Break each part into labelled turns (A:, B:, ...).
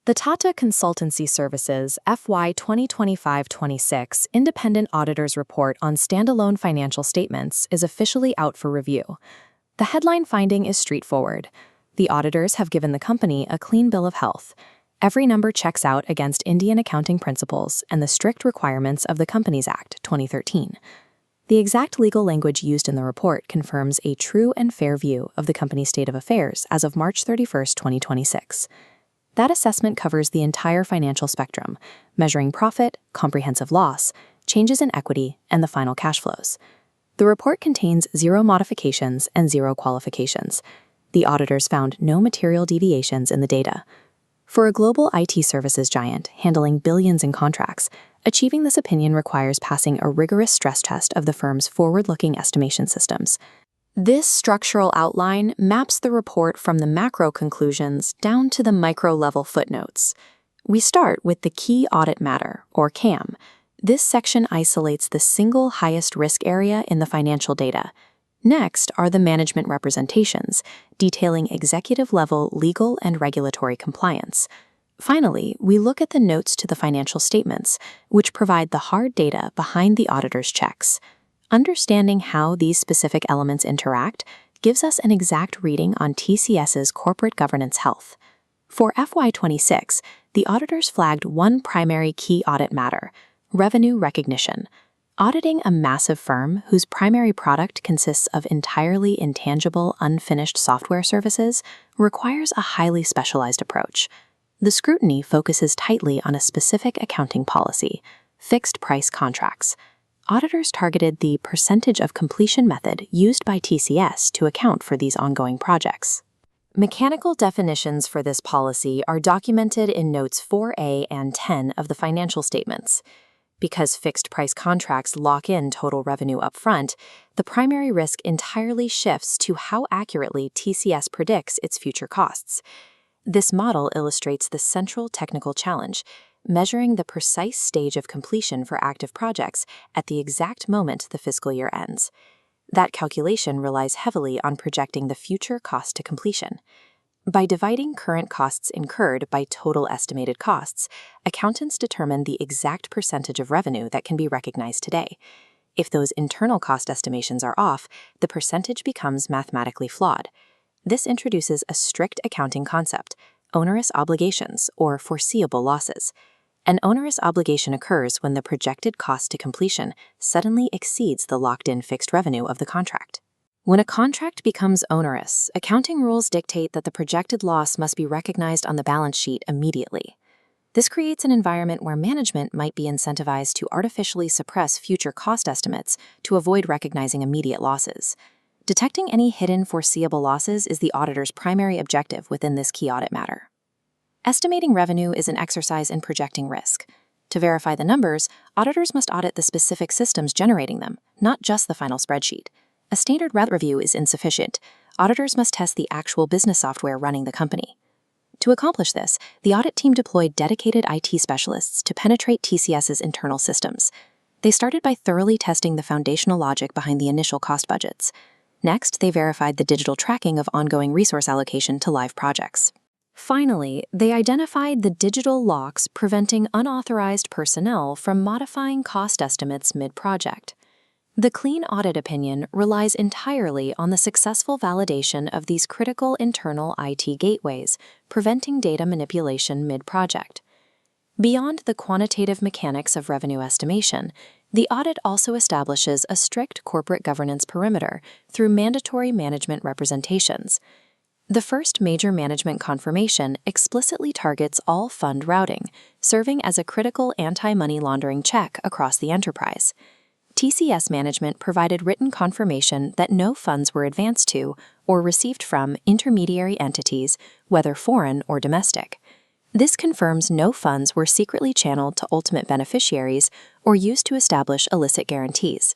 A: The Tata Consultancy Services FY 2025-26 Independent Auditors Report on Standalone Financial Statements is officially out for review. The headline finding is straightforward. The auditors have given the company a clean bill of health. Every number checks out against Indian accounting principles and the strict requirements of the Companies Act 2013. The exact legal language used in the report confirms a true and fair view of the company's state of affairs as of March 31, 2026. That assessment covers the entire financial spectrum, measuring profit, comprehensive loss, changes in equity, and the final cash flows. The report contains 0 modifications and 0 qualifications. The auditors found no material deviations in the data. For a global IT services giant handling billions in contracts, achieving this opinion requires passing a rigorous stress test of the firm's forward-looking estimation systems. This structural outline maps the report from the macro conclusions down to the micro-level footnotes. We start with the Key Audit Matter, or KAM. This section isolates the single highest risk area in the financial data. Next are the management representations, detailing executive-level legal and regulatory compliance. Finally, we look at the notes to the financial statements, which provide the hard data behind the auditor's checks. Understanding how these specific elements interact gives us an exact reading on TCS's corporate governance health. For FY26, the auditors flagged one primary key audit matter: revenue recognition. Auditing a massive firm whose primary product consists of entirely intangible, unfinished software services requires a highly specialized approach. The scrutiny focuses tightly on a specific accounting policy: fixed-price contracts. Auditors targeted the percentage of completion method used by TCS to account for these ongoing projects. Mechanical definitions for this policy are documented in Notes 4A and 10 of the financial statements. Because fixed-price contracts lock in total revenue upfront, the primary risk entirely shifts to how accurately TCS predicts its future costs. This model illustrates the central technical challenge: measuring the precise stage of completion for active projects at the exact moment the fiscal year ends. That calculation relies heavily on projecting the future cost to completion. By dividing current costs incurred by total estimated costs, accountants determine the exact percentage of revenue that can be recognized today. If those internal cost estimations are off, the percentage becomes mathematically flawed. This introduces a strict accounting concept: onerous obligations, or foreseeable losses. An onerous obligation occurs when the projected cost to completion suddenly exceeds the locked-in fixed revenue of the contract. When a contract becomes onerous, accounting rules dictate that the projected loss must be recognized on the balance sheet immediately. This creates an environment where management might be incentivized to artificially suppress future cost estimates to avoid recognizing immediate losses. Detecting any hidden foreseeable losses is the auditor's primary objective within this key audit matter. Estimating revenue is an exercise in projecting risk. To verify the numbers, auditors must audit the specific systems generating them, not just the final spreadsheet. A standard review is insufficient. Auditors must test the actual business software running the company. To accomplish this, the audit team deployed dedicated IT specialists to penetrate TCS's internal systems. They started by thoroughly testing the foundational logic behind the initial cost budgets. Next, they verified the digital tracking of ongoing resource allocation to live projects. Finally, they identified the digital locks preventing unauthorized personnel from modifying cost estimates mid-project. The clean audit opinion relies entirely on the successful validation of these critical internal IT gateways, preventing data manipulation mid-project. Beyond the quantitative mechanics of revenue estimation, the audit also establishes a strict corporate governance perimeter through mandatory management representations. The first major management confirmation explicitly targets all fund routing, serving as a critical anti-money laundering check across the enterprise. TCS management provided written confirmation that no funds were advanced to or received from intermediary entities, whether foreign or domestic. This confirms no funds were secretly channeled to ultimate beneficiaries or used to establish illicit guarantees.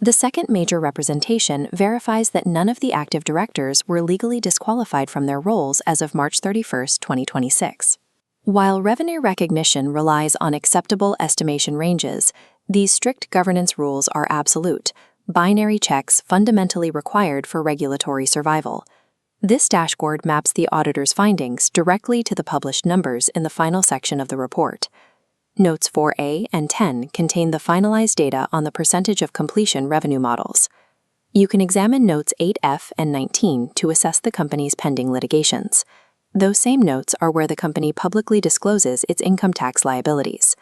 A: The second major representation verifies that none of the active directors were legally disqualified from their roles as of March 31, 2026. While revenue recognition relies on acceptable estimation ranges, these strict governance rules are absolute, binary checks fundamentally required for regulatory survival. This dashboard maps the auditor's findings directly to the published numbers in the final section of the report. Notes 4A and 10 contain the finalized data on the percentage of completion revenue models. You can examine Notes 8F and 19 to assess the company's pending litigations. Those same notes are where the company publicly discloses its income tax liabilities.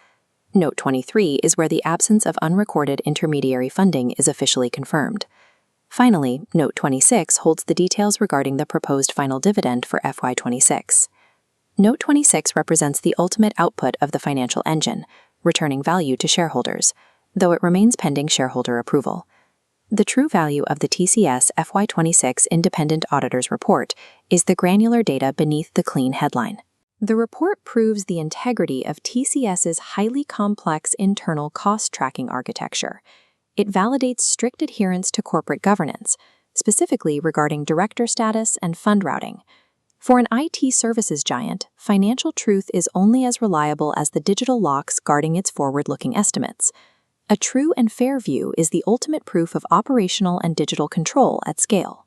A: Note 23 is where the absence of unrecorded intermediary funding is officially confirmed. Finally, Note 26 holds the details regarding the proposed final dividend for FY26. Note 26 represents the ultimate output of the financial engine, returning value to shareholders, though it remains pending shareholder approval. The true value of the TCS FY26 Independent Auditors Report is the granular data beneath the clean headline. The report proves the integrity of TCS's highly complex internal cost-tracking architecture. It validates strict adherence to corporate governance, specifically regarding director status and fund routing. For an IT services giant, financial truth is only as reliable as the digital locks guarding its forward-looking estimates. A true and fair view is the ultimate proof of operational and digital control at scale.